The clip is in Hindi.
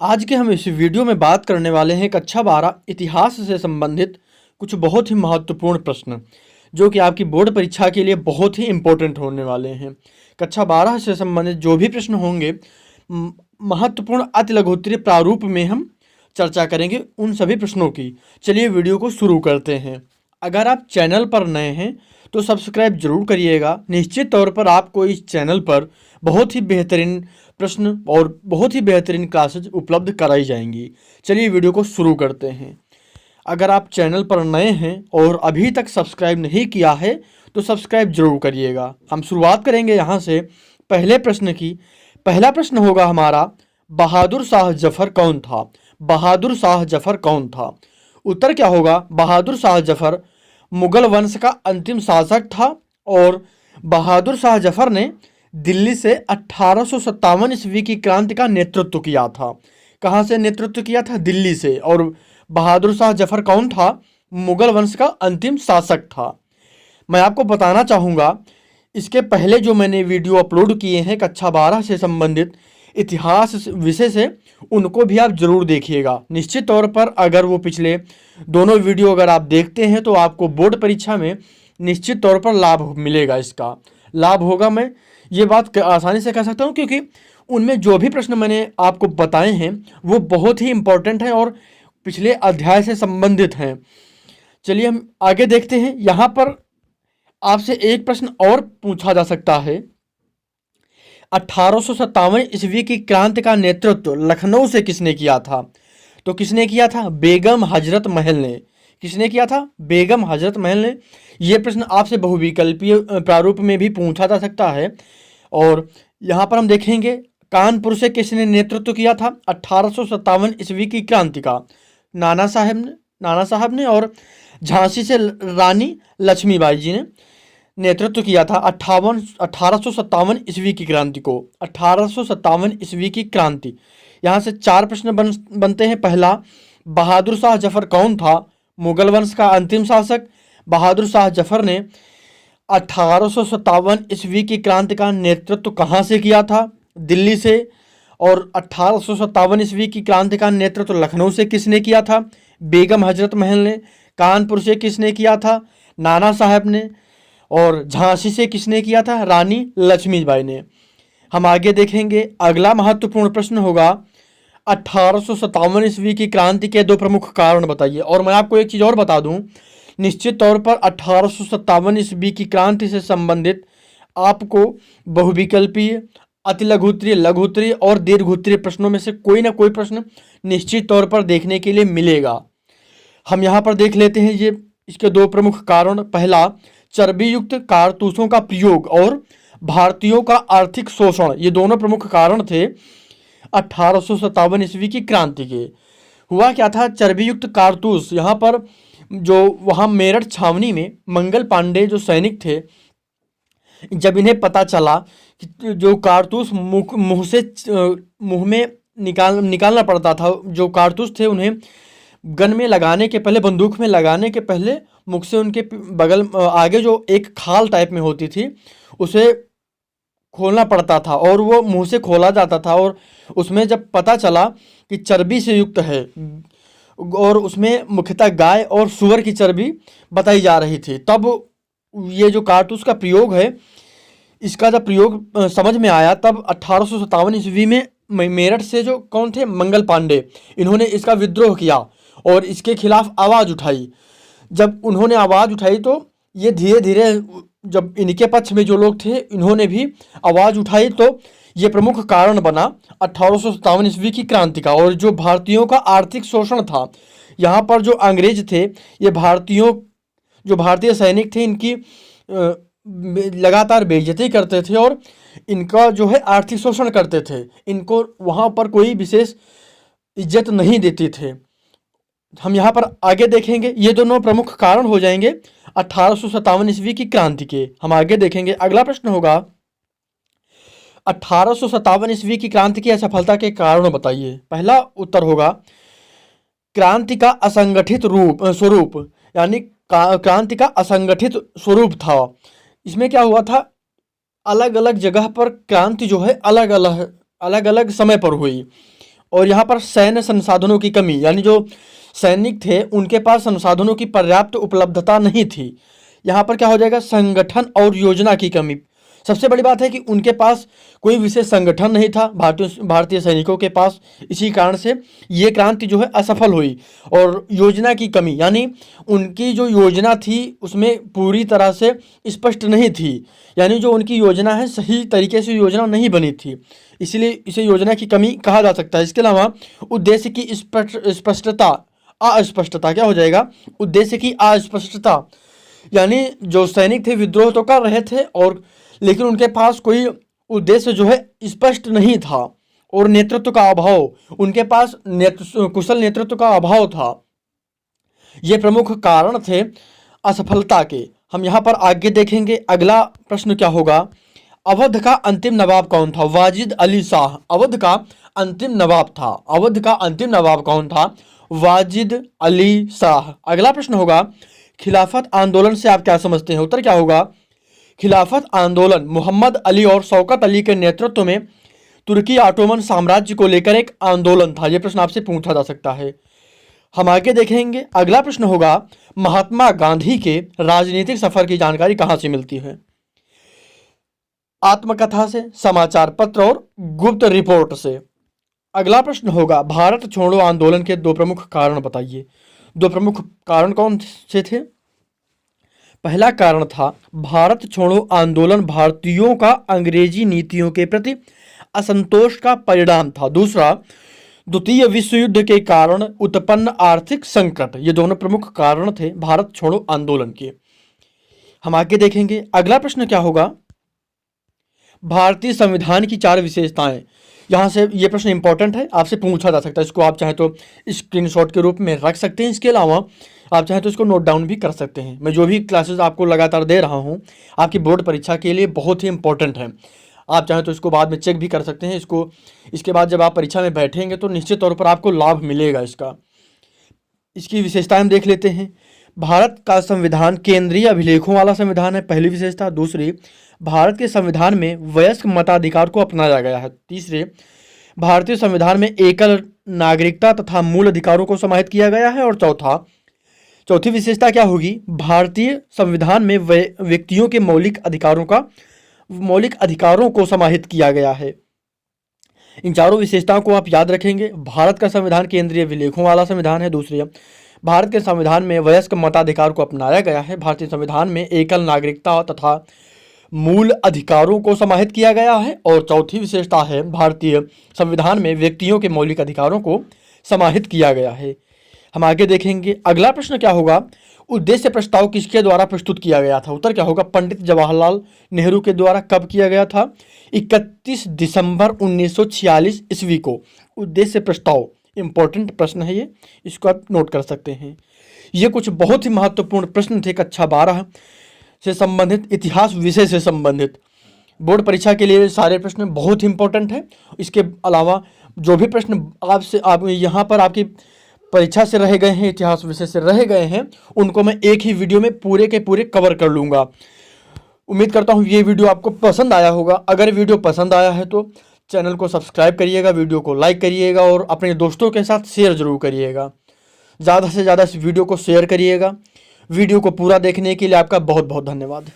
आज के हम इस वीडियो में बात करने वाले हैं कक्षा 12 इतिहास से संबंधित कुछ बहुत ही महत्वपूर्ण प्रश्न जो कि आपकी बोर्ड परीक्षा के लिए बहुत ही इम्पोर्टेंट होने वाले हैं। कक्षा 12 से संबंधित जो भी प्रश्न होंगे महत्वपूर्ण अति लघुत्तरीय प्रारूप में हम चर्चा करेंगे उन सभी प्रश्नों की। चलिए वीडियो को शुरू करते हैं। अगर आप चैनल पर नए हैं तो सब्सक्राइब जरूर करिएगा। निश्चित तौर पर आपको इस चैनल पर बहुत ही बेहतरीन प्रश्न और बहुत ही बेहतरीन क्लासेज उपलब्ध कराई जाएंगी। चलिए वीडियो को शुरू करते हैं। अगर आप चैनल पर नए हैं और अभी तक सब्सक्राइब नहीं किया है तो सब्सक्राइब जरूर करिएगा। हम शुरुआत करेंगे यहाँ से पहले प्रश्न की। पहला प्रश्न होगा हमारा, बहादुर शाह जफर कौन था? बहादुर शाह जफर कौन था? उत्तर क्या होगा? बहादुर शाह जफर मुगल वंश का अंतिम शासक था और बहादुर शाह जफर ने दिल्ली से 1857 ईस्वी की क्रांति का नेतृत्व किया था। कहाँ से नेतृत्व किया था? दिल्ली से। और बहादुर शाह जफर कौन था? मुगल वंश का अंतिम शासक था। मैं आपको बताना चाहूँगा, इसके पहले जो मैंने वीडियो अपलोड किए हैं कक्षा 12 से संबंधित इतिहास विषय से, उनको भी आप जरूर देखिएगा। निश्चित तौर पर अगर वो पिछले दोनों वीडियो अगर आप देखते हैं तो आपको बोर्ड परीक्षा में निश्चित तौर पर लाभ मिलेगा। इसका लाभ होगा, मैं ये बात आसानी से कह सकता हूँ, क्योंकि उनमें जो भी प्रश्न मैंने आपको बताए हैं वो बहुत ही इम्पोर्टेंट हैं और पिछले अध्याय से संबंधित हैं। चलिए हम आगे देखते हैं। यहाँ पर आपसे एक प्रश्न और पूछा जा सकता है, 1857 ईस्वी की क्रांति का नेतृत्व लखनऊ से किसने किया था? तो किसने किया था? बेगम हजरत महल ने। किसने किया था? बेगम हजरत महल ने। ये प्रश्न आपसे बहुविकल्पीय प्रारूप में भी पूछा जा सकता है। और यहाँ पर हम देखेंगे, कानपुर से किसने नेतृत्व किया था 1857 ईस्वी की क्रांति का? नाना साहब ने। और झांसी से रानी लक्ष्मीबाई जी ने नेतृत्व किया था 1857 ईस्वी की क्रांति को। 1857 ईस्वी की क्रांति। यहाँ से चार प्रश्न बनते हैं। पहला, बहादुर शाह जफर कौन था? मुगल वंश का अंतिम शासक। बहादुर शाह जफर ने 1857 ईस्वी की क्रांति का नेतृत्व कहाँ से किया था? दिल्ली से। और 1857 ईस्वी की क्रांति का नेतृत्व लखनऊ से किसने किया था? बेगम हजरत महल ने। कानपुर से किसने किया था? नाना साहब ने। और झांसी से किसने किया था? रानी लक्ष्मीबाई ने। हम आगे देखेंगे। अगला महत्वपूर्ण प्रश्न होगा, 1857 ईस्वी की क्रांति के दो प्रमुख कारण बताइए। और मैं आपको एक चीज़ और बता दूं, निश्चित तौर पर 1857 ईस्वी की क्रांति से संबंधित आपको बहुविकल्पीय, अति लघुत्तरीय, लघुत्तरीय और दीर्घोत्तरीय प्रश्नों में से कोई ना कोई प्रश्न निश्चित तौर पर देखने के लिए मिलेगा। हम यहाँ पर देख लेते हैं ये इसके दो प्रमुख कारण। पहला, चर्बी युक्त कारतूसों का प्रयोग और भारतीयों का आर्थिक शोषण, ये दोनों प्रमुख कारण थे 1857 ईस्वी की क्रांति के। हुआ क्या था? चर्बी युक्त कारतूस, यहाँ पर जो वहाँ मेरठ छावनी में मंगल पांडे जो सैनिक थे, जब इन्हें पता चला कि जो कारतूस मुंह में निकालना पड़ता था, जो कारतूस थे उन्हें गन में लगाने के पहले, बंदूक में लगाने के पहले मुख से उनके बगल आगे जो एक खाल टाइप में होती थी उसे खोलना पड़ता था और वो मुंह से खोला जाता था। और उसमें जब पता चला कि चर्बी से युक्त है और उसमें मुख्यतः गाय और सूअर की चर्बी बताई जा रही थी, तब ये जो कारतूस का प्रयोग है, इसका जब प्रयोग समझ में आया, तब 1857 ईस्वी में मेरठ से जो कौन थे? मंगल पांडे, इन्होंने इसका विद्रोह किया और इसके खिलाफ आवाज़ उठाई। जब उन्होंने आवाज़ उठाई तो ये धीरे धीरे, जब इनके पक्ष में जो लोग थे इन्होंने भी आवाज़ उठाई, तो ये प्रमुख कारण बना 1857 ईस्वी की क्रांति का। और जो भारतीयों का आर्थिक शोषण था, यहाँ पर जो अंग्रेज थे, ये जो भारतीय सैनिक थे, इनकी लगातार बेइज्जती करते थे और इनका जो है आर्थिक शोषण करते थे। इनको वहाँ पर कोई विशेष इज्जत नहीं देते थे। हम यहाँ पर आगे देखेंगे, ये दोनों प्रमुख कारण हो जाएंगे 1857 ईस्वी की क्रांति के। हम आगे देखेंगे। अगला प्रश्न होगा, 1857 ईस्वी की क्रांति की असफलता के कारण बताइए। पहला उत्तर होगा, क्रांति का असंगठित स्वरूप, यानी क्रांति का असंगठित स्वरूप था। इसमें क्या हुआ था? अलग अलग जगह पर क्रांति जो है अलग अलग समय पर हुई और यहाँ पर सैन्य संसाधनों की कमी, यानी जो सैनिक थे उनके पास संसाधनों की पर्याप्त उपलब्धता नहीं थी। यहाँ पर क्या हो जाएगा, संगठन और योजना की कमी। सबसे बड़ी बात है कि उनके पास कोई विशेष संगठन नहीं था भारतीय सैनिकों के पास, इसी कारण से ये क्रांति जो है असफल हुई। और योजना की कमी, यानी उनकी जो योजना थी उसमें पूरी तरह से स्पष्ट नहीं थी, यानी जो उनकी योजना है सही तरीके से योजना नहीं बनी थी, इसलिए इसे योजना की कमी कहा जा सकता है। इसके अलावा उद्देश्य की स्पष्टता, अस्पष्टता क्या हो जाएगा, उद्देश्य की अस्पष्टता, यानी जो सैनिक थे विद्रोह तो कर रहे थे और लेकिन उनके पास कोई उद्देश्य जो है स्पष्ट नहीं था। और नेतृत्व का अभाव, उनके पास कुशल नेतृत्व का अभाव था। ये प्रमुख कारण थे असफलता के। हम यहाँ पर आगे देखेंगे। अगला प्रश्न क्या होगा, अवध का अंतिम नवाब कौन था? वाजिद अली शाह अवध का अंतिम नवाब था। अवध का अंतिम नवाब कौन था? वाजिद अली शाह। अगला प्रश्न होगा, खिलाफत आंदोलन से आप क्या समझते हैं? उत्तर क्या होगा, खिलाफत आंदोलन मोहम्मद अली और शौकत अली के नेतृत्व में तुर्की ऑटोमन साम्राज्य को लेकर एक आंदोलन था। यह प्रश्न आपसे पूछा जा सकता है। हम आगे देखेंगे। अगला प्रश्न होगा, महात्मा गांधी के राजनीतिक सफर की जानकारी कहां से मिलती है? आत्मकथा से, समाचार पत्र और गुप्त रिपोर्ट से। अगला प्रश्न होगा, भारत छोड़ो आंदोलन के दो प्रमुख कारण बताइए। दो प्रमुख कारण कौन से थे? पहला कारण था भारत छोड़ो आंदोलन भारतीयों का अंग्रेजी नीतियों के प्रति असंतोष का परिणाम था। दूसरा, द्वितीय विश्व युद्ध के कारण उत्पन्न आर्थिक संकट। ये दोनों प्रमुख कारण थे भारत छोड़ो आंदोलन के। हम आगे देखेंगे। अगला प्रश्न क्या होगा, भारतीय संविधान की 4 विशेषताएं। यहाँ से ये प्रश्न इंपॉर्टेंट है, आपसे पूछा जा सकता है। इसको आप चाहे तो स्क्रीनशॉट के रूप में रख सकते हैं। इसके अलावा आप चाहे तो इसको नोट डाउन भी कर सकते हैं। मैं जो भी क्लासेस आपको लगातार दे रहा हूँ आपकी बोर्ड परीक्षा के लिए बहुत ही इंपॉर्टेंट है। आप चाहें तो इसको बाद में चेक भी कर सकते हैं। इसके बाद जब आप परीक्षा में बैठेंगे तो निश्चित तौर पर आपको लाभ मिलेगा इसका। इसकी विशेषताएं हम देख लेते हैं। भारत का संविधान केंद्रीय अभिलेखों वाला संविधान है, पहली विशेषता। दूसरी, भारत के संविधान में वयस्क मताधिकार को अपनाया गया है। तीसरे, भारतीय संविधान में एकल नागरिकता तथा मूल अधिकारों को समाहित किया गया है। और चौथी विशेषता क्या होगी, भारतीय संविधान में व्यक्तियों के मौलिक अधिकारों को समाहित किया गया है। इन चारों विशेषताओं को आप याद रखेंगे। भारत का संविधान केंद्रीय अभिलेखों वाला संविधान है। दूसरी, भारत के संविधान में वयस्क मताधिकार को अपनाया गया है। भारतीय संविधान में एकल नागरिकता तथा मूल अधिकारों को समाहित किया गया है। और चौथी विशेषता है, भारतीय संविधान में व्यक्तियों के मौलिक अधिकारों को समाहित किया गया है। हम आगे देखेंगे। अगला प्रश्न क्या होगा, उद्देश्य प्रस्ताव किसके द्वारा प्रस्तुत किया गया था? उत्तर क्या होगा, पंडित जवाहरलाल नेहरू के द्वारा। कब किया गया था? 31 दिसंबर 1946 ईस्वी को उद्देश्य प्रस्ताव। इंपॉर्टेंट प्रश्न है ये, इसको आप नोट कर सकते हैं। ये कुछ बहुत ही महत्वपूर्ण प्रश्न थे कक्षा 12 से संबंधित, इतिहास विषय से संबंधित। बोर्ड परीक्षा के लिए सारे प्रश्न बहुत ही इंपॉर्टेंट है। इसके अलावा जो भी प्रश्न आप यहाँ पर आपकी परीक्षा से रह गए हैं, इतिहास विषय से रह गए हैं, उनको मैं एक ही वीडियो में पूरे के पूरे कवर कर लूँगा। उम्मीद करता हूँ ये वीडियो आपको पसंद आया होगा। अगर वीडियो पसंद आया है तो चैनल को सब्सक्राइब करिएगा, वीडियो को लाइक करिएगा और अपने दोस्तों के साथ शेयर ज़रूर करिएगा। ज़्यादा से ज़्यादा इस वीडियो को शेयर करिएगा। वीडियो को पूरा देखने के लिए आपका बहुत बहुत धन्यवाद।